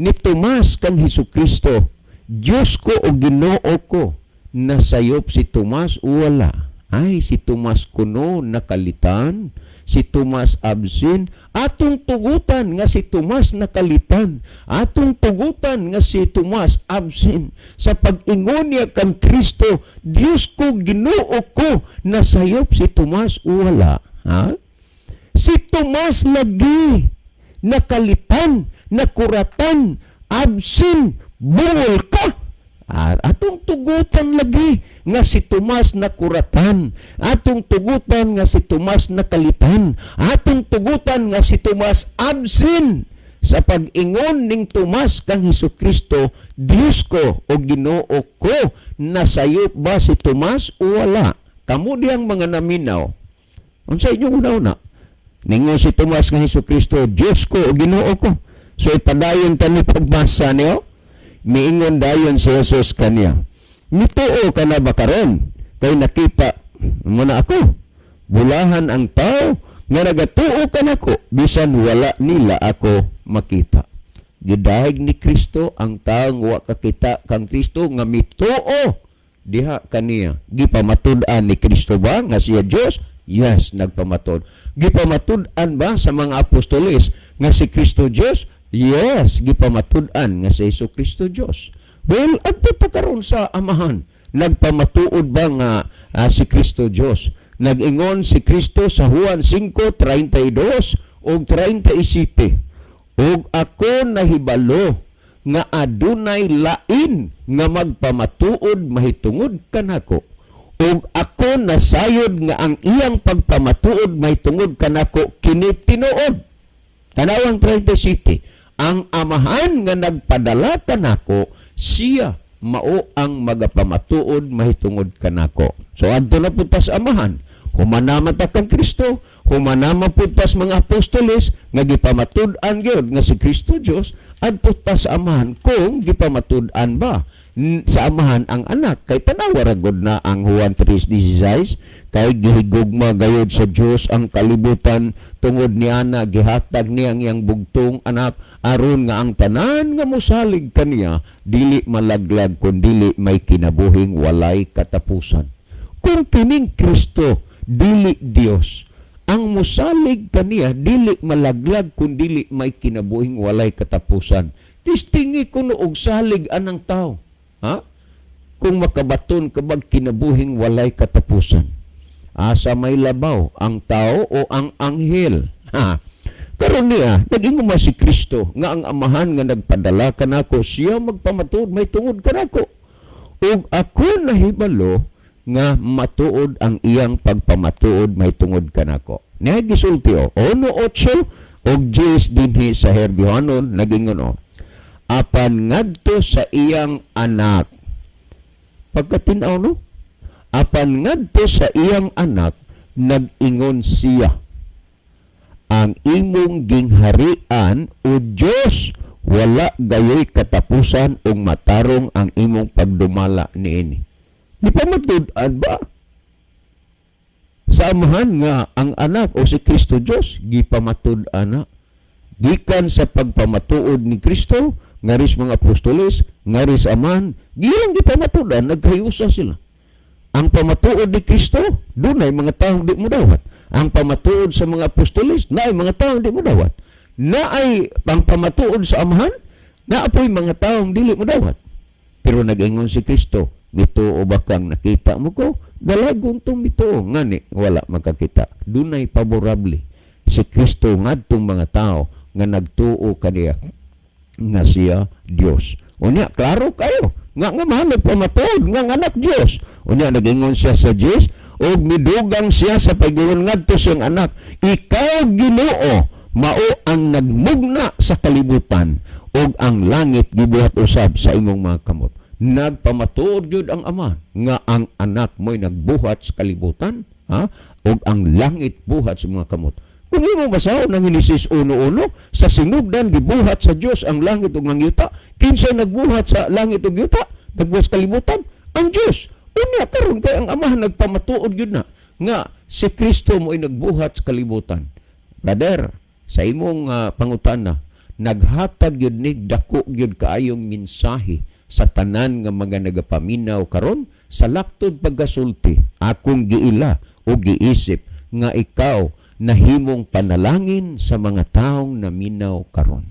ni Tomas kang Hesukristo, Diyos ko o Ginoo ko, nasayop si Tomas wala. Ay, si Tomas kuno nakalitan, si Tomas absin, atong tugutan nga si Tomas nakalitan, atong tugutan nga si Tomas absin. Sa pag-ingon niya kang Kristo, Dios ko, Ginoo ko, nasayop si Tomas wala. Ha? Si Tomas lagi nakalitan, nakuratan, absin, bungol ka. Atong tugutan lagi nga si Tomas nakuratan, atong tugutan nga si Tomas nakalitan, atong tugutan nga si Tomas absin. Sa pag-ingon ning Tomas kang Hesukristo, Dios ko o Ginoo ko, nasayop ba si Tomas o wala? Kamu diyang mga naminaw. Unsa inyong una-una? Ningon si Tomas kang Hesukristo, Dios ko o Ginoo ko. So ipadayon ta ni pagbasa niyo. Miingon dayon si Jesus kaniya, mituo ka na ba karon? Kay nakita mo na ako. Bulahan ang tao nga nagatuo ka nako, bisan wala nila ako makita. Gidahig ni Kristo ang taong wa kakita kang Kristo nga mituo diha kaniya. Gipamatud-an ni Kristo ba nga siya Dios? Yes, nagpamatud. Gipamatud-an ba sa mga apostoles nga si Kristo Dios? Yes, gipamatud-an nga si Hesukristo Dios. Well, adto pa karon sa amahan, nagpamatuod ba nga si Kristo Dios? Nag-ingon si Kristo sa Juan 5:32 ug 37. Ug ako nahibalo nga adunay lain nga magpamatuod mahitungod kanako. Ug ako nasayod nga ang iyang pagpamatuod mahitungod kanako kini tinuod. Tanawang 37. Ang amahan nga nagpadala kanako, siya mao ang magapamatuod mahitungod kanako. So adto na pud sa amahan, humanaman ta kang Kristo, humanaman pud tas mga apostoles nga gipamatud-an gyud nga si Kristo Dios, adto ta sa amahan kung gipamatud-an ba sa amahan ang anak. Kay tanawa ra gud na ang Juan 3:16, kay gihigugma gayud sa Dios ang kalibutan tungod niya na gihatag niya ang iyang bugtong anak aron nga ang tanan nga mosalig kaniya dili malaglag kun dili may kinabuhing walay katapusan. Kung kining Kristo dili Dios, ang mosalig kaniya dili malaglag kun dili may kinabuhing walay katapusan. Tistingi kuno og salig anang tao. Ha? Kung makabaton kabag kinabuhing walay katapusan. Asa may labaw ang tao o ang anghel? Ha? Karon niya, naging si Kristo nga ang amahan nga nagpadala kanako, siya magpamatuod may tungod kanako. Ug ako nahibalo nga matuod ang iyang pagpamatuod may tungod kanako. Niya gisulti o, 1:8 og 10 dinhi sa Herbihanon naging apan ngadto sa iyang anak. Pagkatinaw no? Apan ngadto sa iyang anak, nag-ingon siya, ang imong gingharian o Diyos, wala gayoy katapusan o matarong ang imong pagdumala niini. Di pa matud-an ba? Sa amahan nga ang anak o si Kristo Diyos, gipamatud-an na. Gikan sa pagpamatuod ni Kristo, ngaris mga apostoles, ngaris aman, gilang gipamatudan, nagkayusa sila. Ang pamatuod ni Kristo, doon ay mga taong di mo dawat. Ang pamatuod sa mga apostoles, na ay mga taong di mo dawat. Na ay ang pamatuod sa amahan, na apoy mga taong dili mo dawat. Pero nag-ingon si Kristo, mituo ba kang nakita mo ko? Dalagon tong mituo, ngani, wala makakita. Doon ay paborable. Si Kristo ngadtong mga tao nga nagtuo kaniya nga siya Dios. Unya, klaro kayo. Nga mahal pamatuod, nga anak Dios. Unya, nag-ingon siya sa Dios, o midugang siya sa pag-ingon ngadto siyang anak. Ikaw, Ginoo, mao ang nagmugna sa kalibutan, o ang langit gibuhat usab sa imong mga kamot. Nagpamatuod yun ang ama, nga ang anak mo'y nagbuhat sa kalibutan, ha? O ang langit buhat sa mga kamot. Kung imo basahon ng Henesis 1:1, sa sinugdan gibuhat sa Dios ang langit ug ang yuta. Kinsa nagbuhat sa langit ug yuta? Nagbuhat sa kalibutan? Ang Dios. Unya karon kay ang Ama nagpamatuod gyud na nga si Kristo mo'y nagbuhat sa kalibutan. Brother, sa imong pangutana, naghatag gyud ni dako gyud kaayong mensahe sa tanan nga mga nagapaminaw karon sa laktod pagkasulti. Akong giila o giisip nga ikaw nahimong panalangin sa mga taong naminaw karon.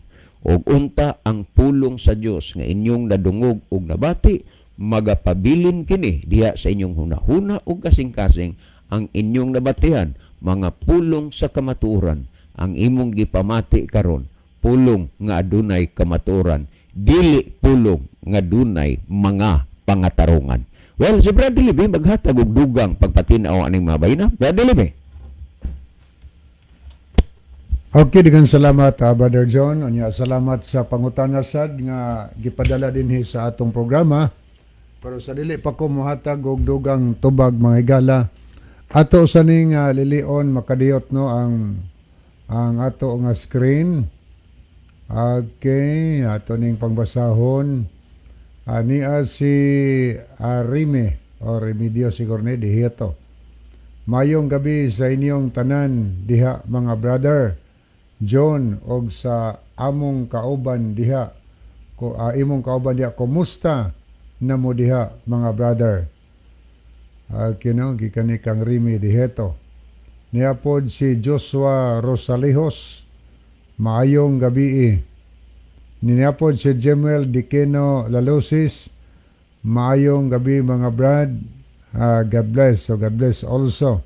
Og unta ang pulong sa Dios nga inyong nadungog ug nabati, magapabilin kini diha sa inyong hunahuna ug kasing-kasing ang inyong nabatihan, mga pulong sa kamatuoran. Ang imong gipamati karon, pulong nga adunay kamatuoran, dili pulong nga dunay mga pangatarungan. Well, si Brother Libby maghatag og dugang pagpatinaw aning mga bayna. Brother Libby. Okay, digan salamat Brother John. Unya salamat sa pangutana sad nga gipadala dinhi sa atong programa. Pero sa dili pa ko mohatag og dugang tubag mga higala. Ato sa ning lilion makadiyot no ang ato nga screen. Okay, ato ning pangbasahon. Niya si Rime o Remedio siguro dihito. Mayong gabi sa inyong tanan diha mga brother John og sa among kauban diha ko imong kauban diha, kumusta namo diha mga brother? Gikan ni kang Rime dihito. Niya pod si Joshua Rosalejos, maayong gabi. Niya pod si Jemuel Dikeno Lalosis, maayong gabi mga brad. God bless. So God bless also.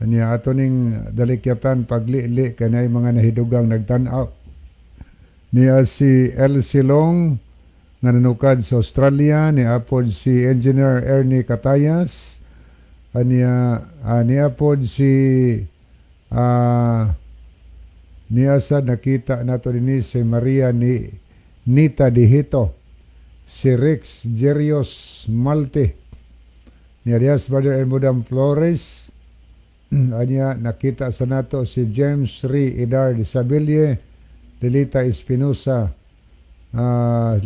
Niya ato ning dalikyatan paglili kanay mga nahidugang nagtan-aw. Niya si El Silong nga nanukad sa Australia, niya pod si Engineer Ernie Catayas, niya pod si niya sa nakita nato dinhi si Maria ni Nita Dihito, si Rex Jerios Malte, niya Dias Brother Elmudam Flores, niya nakita sa nato si James Ri Idar Disabilie, Delita Espinosa,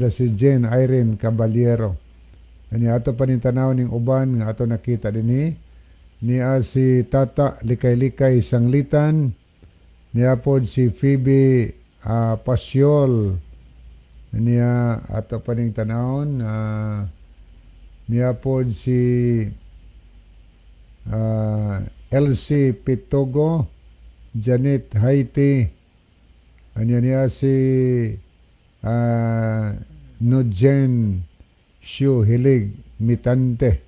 si Jane Irene Caballero. Niya ato panintanaw ning uban nga ato nakita dinhi. Niya si Tata Likay-Likay Sanglitan, niya pod si Phoebe Pasyol, niya ato paning tanawon. Niya pod si Elsie Pitogo, Janet Haiti, niya si Nujen Shu Hilig Mitante.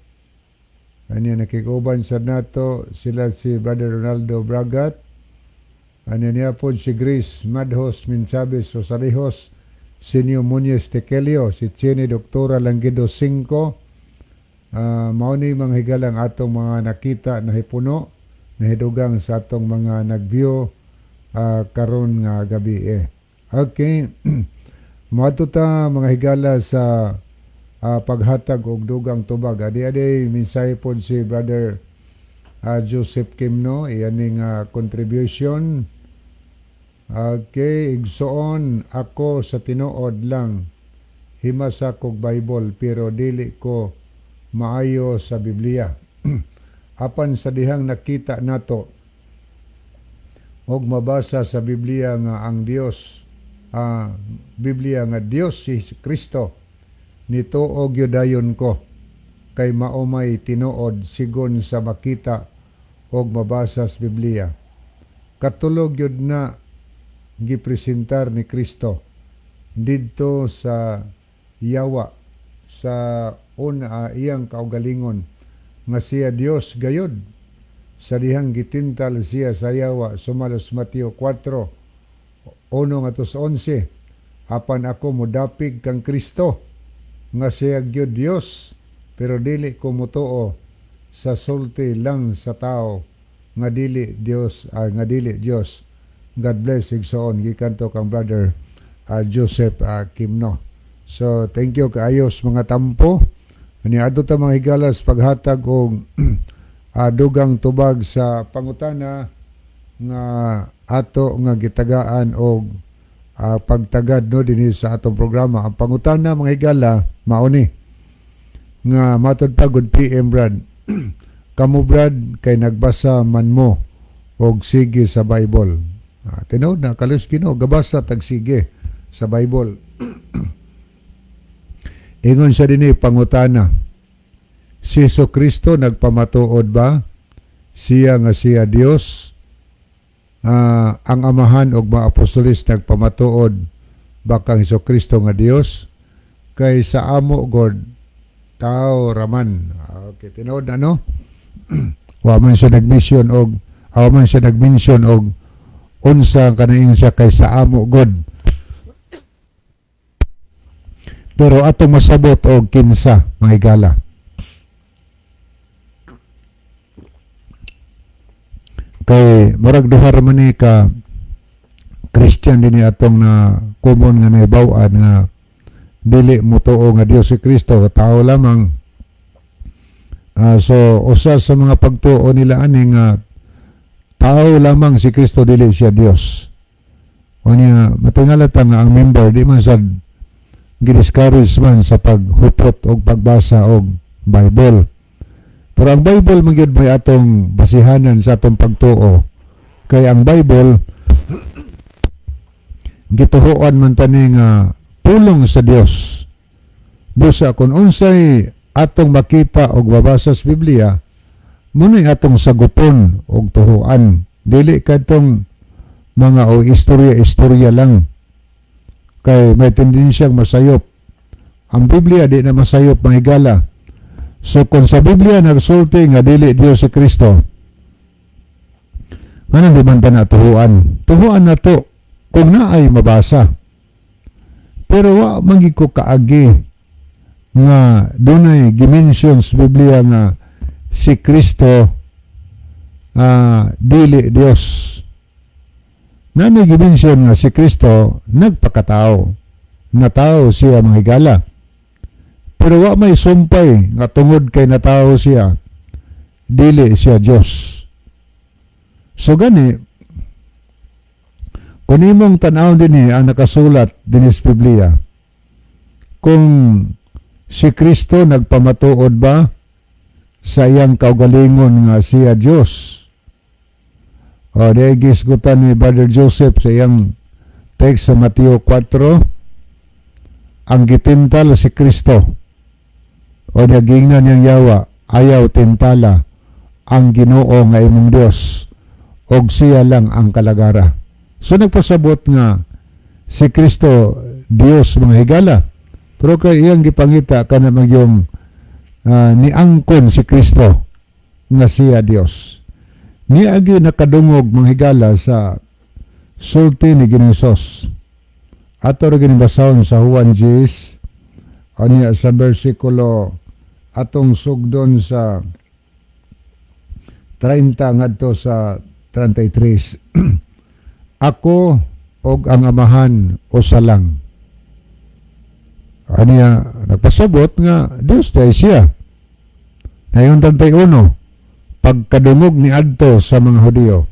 Nakikuban sa nato sila si Brother Ronaldo Bragat. Niya po si Grace Madhos Minsabes Rosalejos, Senyo Muñez Tekelio, si Chini Doktora Langido 5. Mauni mga higalang atong mga nakita na hipuno, na hidugang sa atong mga nag-view karon nga gabi. Okay. Mato ta mga higala sa paghatag og dugang tubag. Adi minsay pod si Brother Joseph Kimno, iyaning contribution. Okay, igsoon ako sa tinuod lang, himasa kog Bible pero dili ko maayo sa Biblia. Apan sa dihang nakita nato og mabasa sa Biblia nga ang Dios, Biblia nga Dios si Kristo, nito og yudayon ko kay maumay tinuod sigon sa makita og mabasa sa Biblia. Katulog yun na gipresentar ni Kristo didto sa yawa sa iyang kaugalingon nga siya Dios gayod. Sa dihang gitintal siya sa yawa sumalos Mateo 4:1-11, apan ako modapig kang Kristo nga siya gyud Dios, pero dili ko mutuo sa sulti lang sa tao nga dili Dios, nga dili Dios. God bless igsoon gikanto kang Brother Joseph Kimno. So thank you kaayos mga tampo. Ani adto ta mga higalas paghatag og dugang tubag sa pangutana nga ato nga gitagaan og pagtagad no dinhi sa atong programa. Ang pangutana mga higala mauni nga matod pa good PM Brad. Kamu Brad kay nagbasa man mo og sige sa Bible. Tinod na kalos Ginoo gabasa tag sige sa Bible. Ingon sa dinhi pangutana, si Jesu Kristo nagpamatuod ba siya nga siya Dios? ang amahan og mga apostolis nagpamatuod bakang Hesukristo nga Dios kay sa amo god tao raman. Okay, tinuod ano? Wa man siya nagmission og unsa kanaing siya kay sa amo god. Pero atong masabot og kinsa mga higala. Kay murag duha ra man ni ka Christian dinhi atong na common nga nahibaw-an nga dili mo tuo nga Dios si Kristo, tao lamang. So usa sa mga pagtuo nila ani nga tao lamang si Kristo, dili siya Dios. O niya matingalata nga ang member di man sad gidiscourage man sa paghupot o pagbasa og Bible. Pero ang Bible magyud may atong basihanan sa atong pagtuo. Kay ang Bible gituhuan man tani nga pulong sa Dios. Busa kung unsay atong makita og babasa sa Biblia, munay atong sagupon og tuhuan. Dili kadtong mga o istorya lang. Kay may tendensyang masayop. Ang Biblia di na masayop mga higala. So kung sa Biblia nagsulti nga dili Dios si Kristo, manang di man ta na tuhuan. Tuhuan na to kung naay mabasa. Pero wa magi ko kaagi nga dunay gimension sa Biblia nga si Kristo dili Dios. Nanay gimension nga si Kristo nagpakatao. Natao siya mga higala. Pero wa may sumpay nga tungod kay natao siya, dili siya Dios. So gani, kung imong tanaw din ang nakasulat din sa Biblia, kung si Kristo nagpamatuod ba sa iyang kaugalingon nga siya Dios, o gisgutan ni Brother Joseph sa iyang text sa Mateo 4, ang gitintal si Kristo, o nagingnan niyang yawa, ayaw tintala ang Ginoo nga imong Dios, og siya lang ang kalagara. So nagpasabot nga si Kristo Dios mga higala. Pero kay iyang gipangita ka na magyong niangkon si Kristo nga siya Dios. Niagi nakadungog mga higala sa sulti ni Ginosos. Ato rin ginibasahon sa Juan 10, aniya sa versikulo atong sugdon sa 30 ngadto sa 33. Ako og ang amahan usa lang. Aniya nagpasabot nga Dios tay siya. Nayon 31, pagkadungog ni adto sa mga Hudiyo,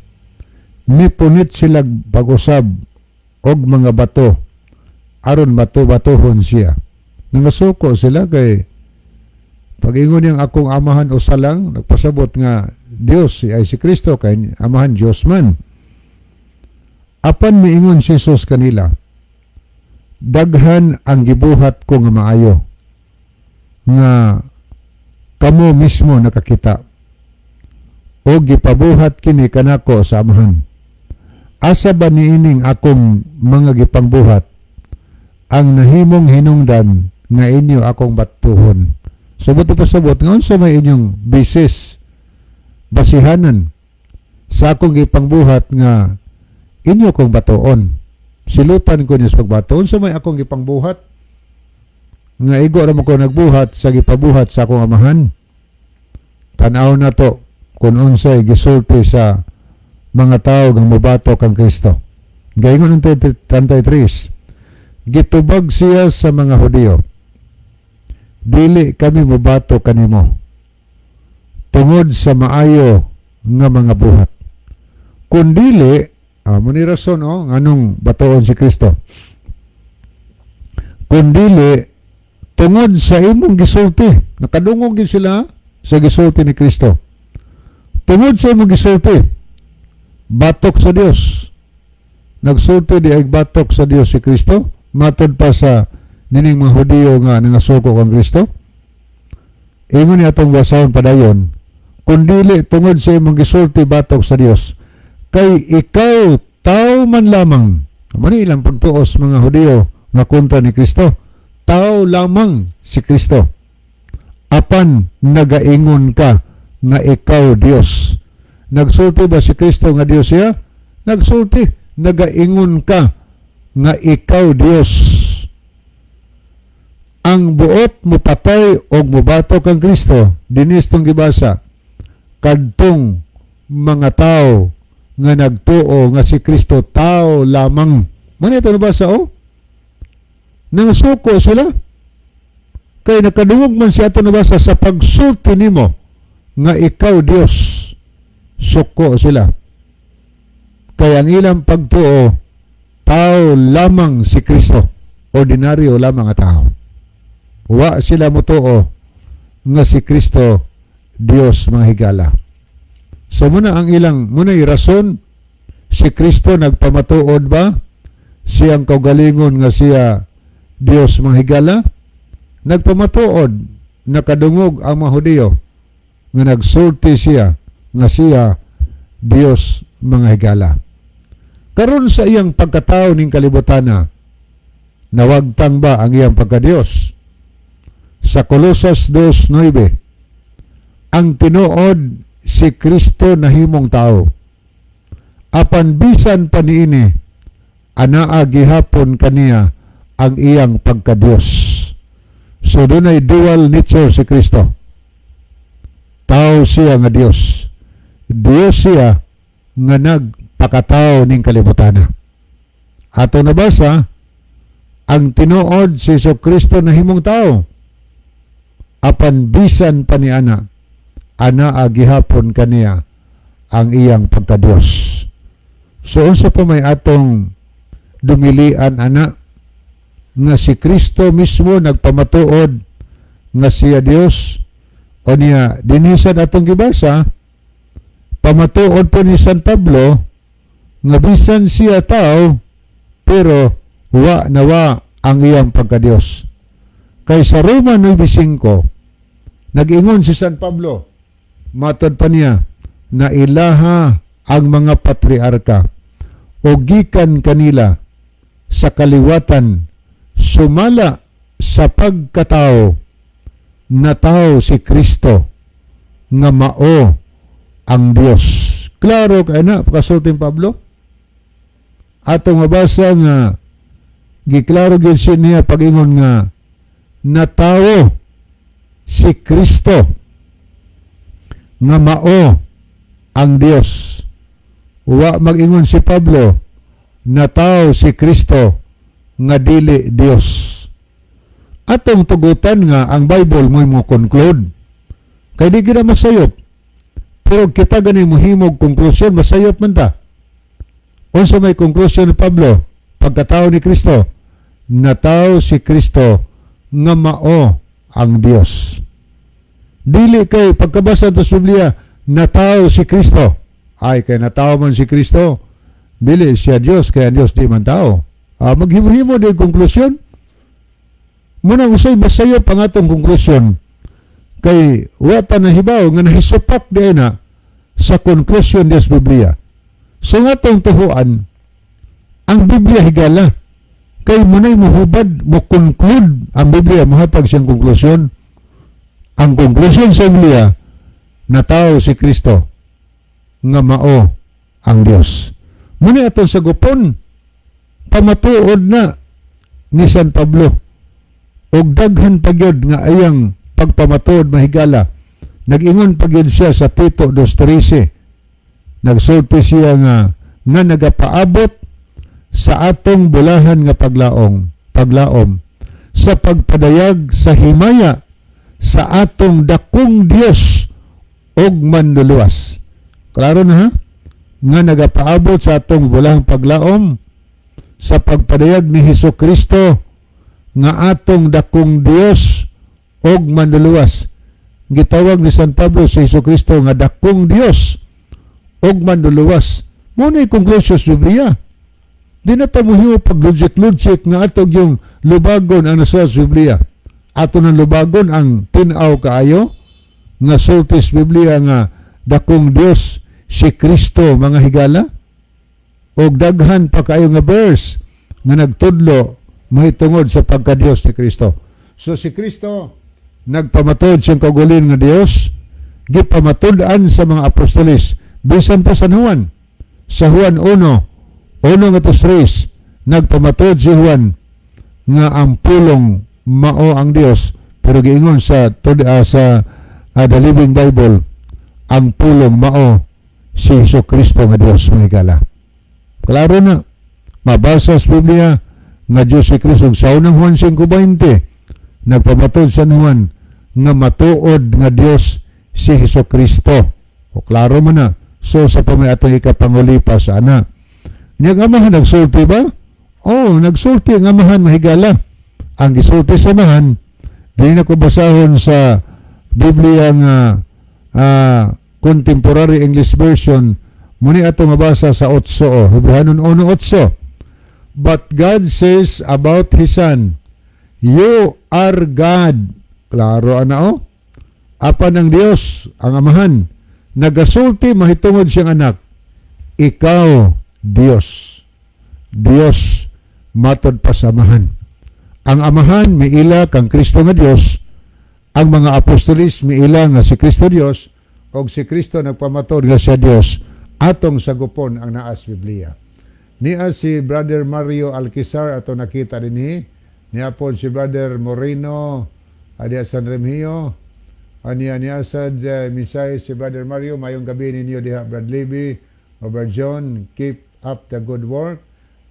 mipunit sila pag-usab og mga bato aron bato-batohon siya. Nangasuko sila kay pag-ingon niyang akong amahan usa lang, nagpasabot nga Dios ay si Kristo kay amahan Dios man. Apan miingon si Jesus kanila, daghan ang gibuhat ko nga maayo, nga kamo mismo nakakita, o gipabuhat kini kanako sa amahan. Asa ba niining akong mga gipangbuhat, ang nahimong hinungdan nga inyo akong batuhon. So bato pasabot, nga unsa may inyong bisis, basihanan, sa akong gipangbuhat nga inyo kong batoon. Silutan ko niyo sa pagbatoon. So may akong gipangbuhat nga igo naman ko nagbuhat sa gipabuhat sa akong amahan. Tanaw na to kung unsay gisulti sa mga tao nga mobato kang Kristo. Gaingon ang 33, gitubag siya sa mga Hudiyo, dili kami mobato kanimo tungod sa maayo nga mga buhat. Kung dili, muni rason nganong batoon si Kristo. Kung dili, tungod sa imong gisulti, nakadungog din sila sa gisulti ni Kristo. Tungod sa imong gisulti, batok sa Dios. Nagsulti di ay batok sa Dios si Kristo, matod pa sa nining mga Hudiyo nga nangasuko kang Kristo. Ingon ni atong basahon padayon, kung dili tungod sa imong gisulti batok sa Dios, kay ikaw tao man lamang. Mani ilang pagtuos mga Hudiyo nga kontra ni Kristo. Tao lamang si Kristo. Apan nagaingon ka nga ikaw Dios. Nagsulti ba si Kristo nga Dios siya? Nagsulti. Nagaingon ka nga ikaw Dios. Ang buot mo patay o mubatok ang Kristo. Dinis tong gibasa. Kadtong mga tao nga nagtuo nga si Kristo tao lamang. Manito nabasa o? Nangasuko sila. Kay nakadungog man siya ito nabasa sa pagsulti nimo nga ikaw Dios. Suko sila. Kaya ang ilang pagtuo, tao lamang si Kristo. Ordinaryo lamang nga tao. Wa sila mutuo nga si Kristo Dios mga higala. So muna ang ilang, muna yung rason, si Kristo nagpamatuod ba? Siyang kaugalingon nga siya Dios mga higala? Nagpamatuod, nakadungog ang mga Hudiyo nga nagsulti siya nga siya Dios mga higala. Karon sa iyang pagkatao ning kalibutana, nawagtang ba ang iyang pagka-Dios? Sa Colosas 2:9, ang tinuod si Kristo nahimong tao. Apan bisan pa niini, anaa gihapon kaniya ang iyang pagka-Dios. So dunay dual nature si Kristo. Tao siya nga Dios. Dios siya nga nagpakatao ning kalibutana. Ato nabasa, ang tinuod si Kristo nahimong tao. Apan bisan pa ni ana gihapon kaniya ang iyang pagka-Dios. So unsa pa may atong dumilian ana nga si Kristo mismo nagpamatuod nga siya Dios o niya dinisan atong gibasa pamatuod po ni San Pablo nga bisan siya tao pero wa ang iyang pagka-Dios. Kay sa Roma 9:5 nag-ingon si San Pablo, matod pa niya, na ilaha ang mga patriarka o gikan kanila sa kaliwatan sumala sa pagkatao na tao si Kristo nga mao ang Dios. Klaro kay na pakasulting Pablo? Atong mabasa nga giklaro gyud niya pag-ingon nga na tao si Kristo nga mao ang Dios. Wa mag-ingon si Pablo na tao si Kristo nga dili Dios. Atong tugutan nga ang Bible mo conclude. Kay di gina masayop. Pero kita gani mohimog konklusyon, masayop man ta. Unsa may konklusyon ni Pablo pagkatao ni Kristo? Na tao si Kristo nga mao ang Dios. Dili kay pagkabasa sa Biblia na tao si Kristo. Ay kay na tao man si Kristo. Dili siya Dios kay ang Dios di man tao. Maghimo-himo di konklusyon. Muna usay masayop ang atong konklusyon. Kay wata na hibaw nga nahisupak di na sa konklusyon des Biblia. So nga itong tuhuan, ang Biblia higala. Kay muna'y muhubad, mo-conclude ang Biblia, mahatag siyang konklusyon. Ang konklusyon sa Biblia, na tao si Kristo, nga mao ang Dios. Muna itong sagupon, pamatuod na ni San Pablo, og daghan pagyod nga ayang pagpamatuod mahigala. Nag-ingon pagyod siya sa Tito 2:13. Nagsulti siya nga nagapaabot sa atong bulahan nga paglaom sa pagpadayag sa himaya sa atong dakong Dios og manluluwas. Klaro na ha? Nga nagapaabot sa atong bulahang paglaom sa pagpadayag ni Hesukristo nga atong dakong Dios og manluluwas. Gitawag ni San Pablo sa Hesukristo nga dakong Dios og manluluwas. Muna yung konklusyon sa Biblia. Di na tamuhiw pag logic nga atog yung lubagon ang nasa sa Biblia. Ato ng lubagon ang tinaw kaayo nga sultis Biblia nga dakong Dios si Kristo mga higala. og daghan pa kayo nga verse nga nagtudlo mahitungod sa pagka-Dios ni Kristo. So si Kristo nagpamatod siyang kagulin nga Dios, gipamatud-an sa mga apostoles bisan pa sa Juan. Sa Juan 1 nga to 3, nagpamatod si Juan nga ang pulong mao ang Dios, pero giingon sa the Living Bible, ang pulong mao si Jesucristo nga Dios, mga higala. Klaro na, mabasa sa Biblia nga Diyos si Kristo. Sa unang Juan 5:20, nagpamatod sa Juan nga matuod nga Dios si Jesucristo. O klaro mo na. So sa pamay atong ikapangulipa sa ana. Niyang amahan nagsulti ba? Oh, nagsulti ang amahan, mahigala. Ang gisulti sa amahan, di na ko basahon sa Biblia nga Contemporary English Version, muni ato mabasa sa 8, Hebrehanon 1:8. But God says about His Son, you are God. Klaro ana Apa ng Dios, ang amahan, nagasulti mahitungod siyang anak, ikaw, Dios. Dios, matod pa sa amahan. Ang amahan, miila kang Kristo nga Dios. Ang mga apostolis, miila nga si Kristo Dios, o si Kristo nagpamatod nga siya Dios, atong sagupon ang naas Biblia. Niya si Brother Mario Alquizar, ato nakita din niya po si Brother Moreno, Adia San Remigio, niya sa misay si Brother Mario, mayong gabi ninyo diha, Brad Libby, Brother John, keep up the good work.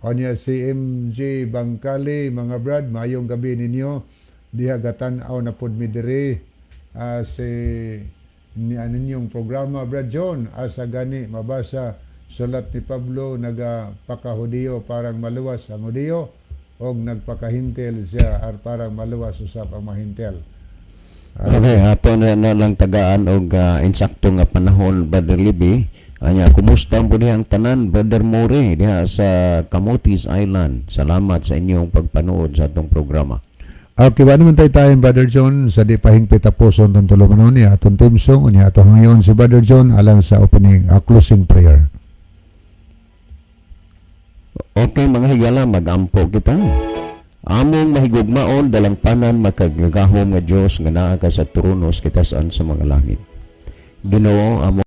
Niya si MJ Bangkali, mga brad, mayong gabi ninyo, diha gatan-aw na pud mi diri si ninyong programa, Brad John, asa gani mabasa sulat ni Pablo, nagpakahudiyo parang maluwas ang hudiyo, o nagpakahintel siya parang maluwas usap ang mahintel. Okay, ato na lang tagaan og insakto nga panahon, Brother Libby. Anya, kumusta po diha ang tanan, Brother More, diha sa Camotes Island. Salamat sa inyong pagpanood sa atong programa. Okay, ba naman tayo, Brother John, sa di pahingpit tapuson itong tulumanon niya, atong team song, niya atong ngayon si Brother John, alang sa opening, closing prayer. Okay, mga higala, mag-ampo kita. Among mahigugmaon dalang panan makagagahom nga Dios nga naa ka sa tronos kita saan sa mga langit. Ginoo, among